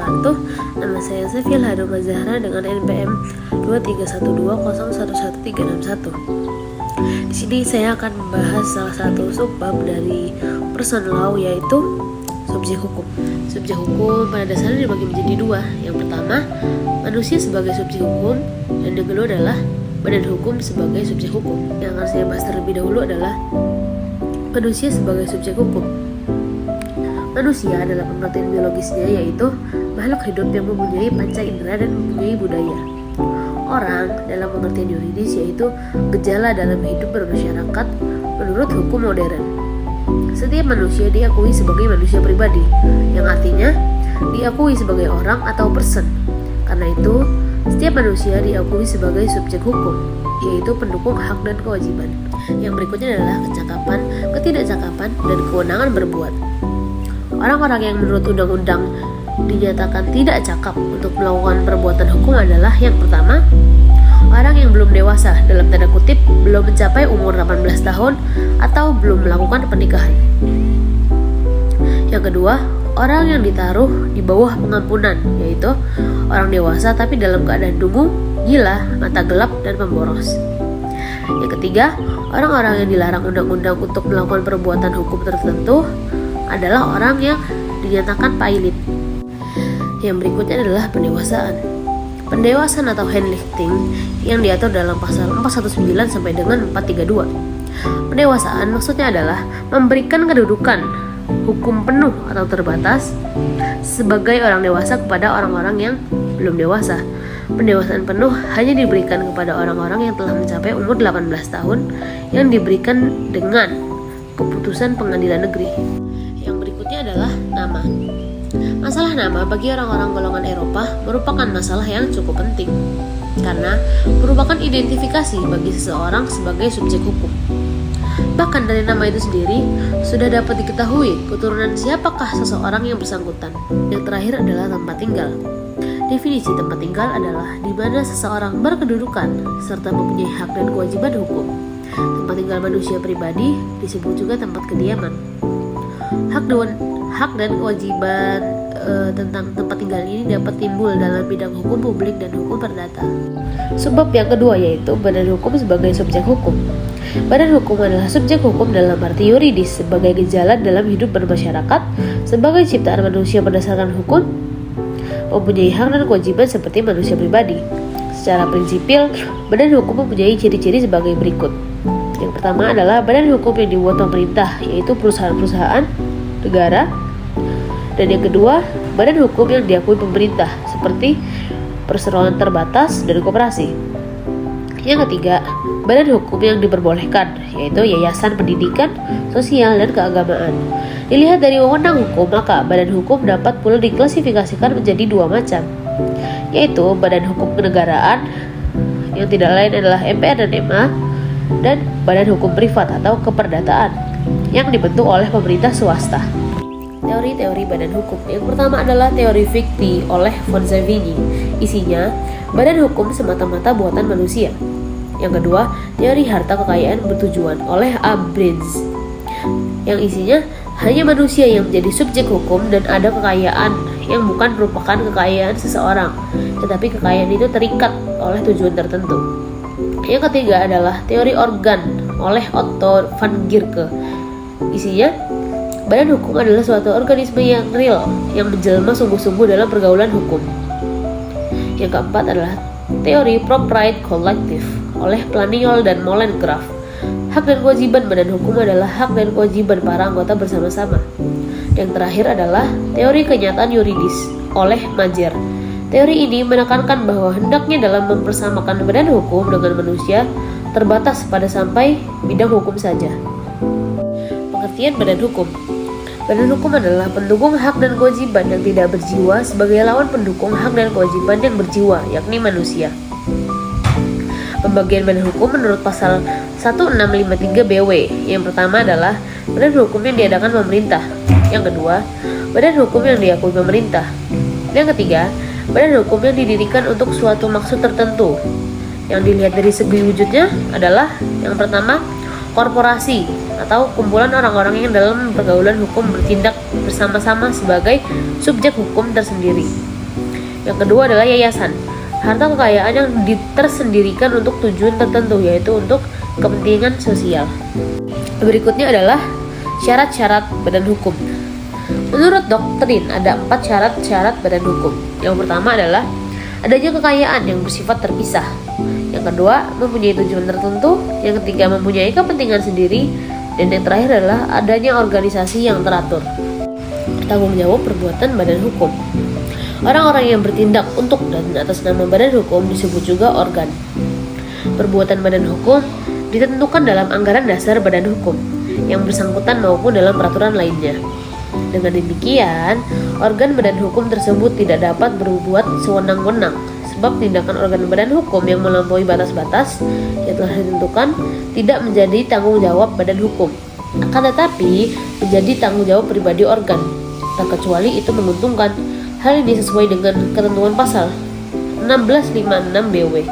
wabarakatuh. Nama saya Sefil Hadoma Zahra dengan NPM 23120113661. Di sini saya akan membahas salah satu subbab dari personal law, yaitu subjek hukum. Subjek hukum pada dasarnya dibagi menjadi dua. Yang pertama, manusia sebagai subjek hukum, dan yang kedua adalah badan hukum sebagai subjek hukum. Yang akan saya bahas terlebih dahulu adalah manusia sebagai subjek hukum. Manusia adalah pengertian biologisnya, yaitu makhluk hidup yang mempunyai panca indera dan mempunyai budaya. Orang dalam pengertian yuridis, yaitu gejala dalam hidup bermasyarakat menurut hukum modern. Setiap manusia diakui sebagai manusia pribadi, yang artinya diakui sebagai orang atau person. Karena itu, setiap manusia diakui sebagai subjek hukum, yaitu pendukung hak dan kewajiban. Yang berikutnya adalah kecakapan, ketidakcakapan, dan kewenangan berbuat. Orang-orang yang menurut undang-undang dinyatakan tidak cakap untuk melakukan perbuatan hukum adalah yang pertama, orang yang belum dewasa, dalam tanda kutip belum mencapai umur 18 tahun atau belum melakukan pernikahan. Yang kedua, orang yang ditaruh di bawah pengampunan, yaitu orang dewasa tapi dalam keadaan dungu, gila, mata gelap, dan pemboros. Yang ketiga, orang-orang yang dilarang undang-undang untuk melakukan perbuatan hukum tertentu adalah orang yang dinyatakan pailit. Yang berikutnya adalah pendewasaan. Pendewasaan atau handlifting yang diatur dalam pasal 419 sampai dengan 432. Pendewasaan maksudnya adalah memberikan kedudukan hukum penuh atau terbatas sebagai orang dewasa kepada orang-orang yang belum dewasa. Pendewasaan penuh hanya diberikan kepada orang-orang yang telah mencapai umur 18 tahun yang diberikan dengan keputusan pengadilan negeri. Yang berikutnya adalah nama. Masalah nama bagi orang-orang golongan Eropa merupakan masalah yang cukup penting karena merupakan identifikasi bagi seseorang sebagai subjek hukum. Bahkan dari nama itu sendiri sudah dapat diketahui keturunan siapakah seseorang yang bersangkutan. Yang terakhir adalah tempat tinggal. Definisi tempat tinggal adalah di mana seseorang berkedudukan serta mempunyai hak dan kewajiban hukum. Tempat tinggal manusia pribadi disebut juga tempat kediaman. Hak dan kewajiban tentang tempat tinggal ini dapat timbul dalam bidang hukum publik dan hukum perdata. Sebab yang kedua yaitu badan hukum sebagai subjek hukum. Badan hukum adalah subjek hukum dalam arti yuridis sebagai gejala dalam hidup bermasyarakat, sebagai ciptaan manusia berdasarkan hukum, mempunyai hak dan kewajiban seperti manusia pribadi. Secara prinsipil, badan hukum mempunyai ciri-ciri sebagai berikut. Yang pertama adalah badan hukum yang dibuat pemerintah, yaitu perusahaan-perusahaan negara. Dan yang kedua, badan hukum yang diakui pemerintah, seperti perseroan terbatas dan koperasi. Yang ketiga, badan hukum yang diperbolehkan, yaitu yayasan pendidikan, sosial, dan keagamaan. Dilihat dari wewenang hukum, maka badan hukum dapat pula diklasifikasikan menjadi dua macam, yaitu badan hukum kenegaraan, yang tidak lain adalah MPR dan MA, dan badan hukum privat atau keperdataan, yang dibentuk oleh pemerintah swasta. Teori-teori badan hukum. Yang pertama adalah teori fikti oleh von Savigny. Isinya, badan hukum semata-mata buatan manusia. Yang kedua, teori harta kekayaan bertujuan oleh A. Bridges. Yang isinya, hanya manusia yang menjadi subjek hukum dan ada kekayaan yang bukan merupakan kekayaan seseorang, tetapi kekayaan itu terikat oleh tujuan tertentu. Yang ketiga adalah teori organ oleh Otto van Gierke. Isinya, badan hukum adalah suatu organisme yang real, yang menjelma sungguh-sungguh dalam pergaulan hukum. Yang keempat adalah teori propriety collective oleh Planiol dan Molengraaf. Hak dan kewajiban badan hukum adalah hak dan kewajiban para anggota bersama-sama. Yang terakhir adalah teori kenyataan yuridis oleh Majer. Teori ini menekankan bahwa hendaknya dalam mempersamakan badan hukum dengan manusia terbatas pada sampai bidang hukum saja. Pengertian badan hukum. Badan hukum adalah pendukung hak dan kewajiban yang tidak berjiwa sebagai lawan pendukung hak dan kewajiban yang berjiwa, yakni manusia. Pembagian badan hukum menurut pasal 1653 BW. Yang pertama adalah badan hukum yang diadakan pemerintah. Yang kedua, badan hukum yang diakui pemerintah. Yang ketiga, badan hukum yang didirikan untuk suatu maksud tertentu. Yang dilihat dari segi wujudnya adalah yang pertama, korporasi atau kumpulan orang-orang yang dalam pergaulan hukum bertindak bersama-sama sebagai subjek hukum tersendiri. Yang kedua adalah yayasan. Harta kekayaan yang tersendirikan untuk tujuan tertentu, yaitu untuk kepentingan sosial. Berikutnya adalah syarat-syarat badan hukum. Menurut doktrin ada 4 syarat-syarat badan hukum. Yang pertama adalah adanya kekayaan yang bersifat terpisah. Yang kedua, mempunyai tujuan tertentu. Yang ketiga, mempunyai kepentingan sendiri. Dan yang terakhir adalah adanya organisasi yang teratur. Tanggung jawab perbuatan badan hukum. Orang-orang yang bertindak untuk dan atas nama badan hukum disebut juga organ. Perbuatan badan hukum ditentukan dalam anggaran dasar badan hukum yang bersangkutan maupun dalam peraturan lainnya. Dengan demikian, organ badan hukum tersebut tidak dapat berbuat sewenang-wenang, sebab tindakan organ badan hukum yang melampaui batas-batas yang telah ditentukan tidak menjadi tanggung jawab badan hukum, akan tetapi menjadi tanggung jawab pribadi organ, terkecuali itu menguntungkan. Hal ini sesuai dengan ketentuan pasal 1656 BW.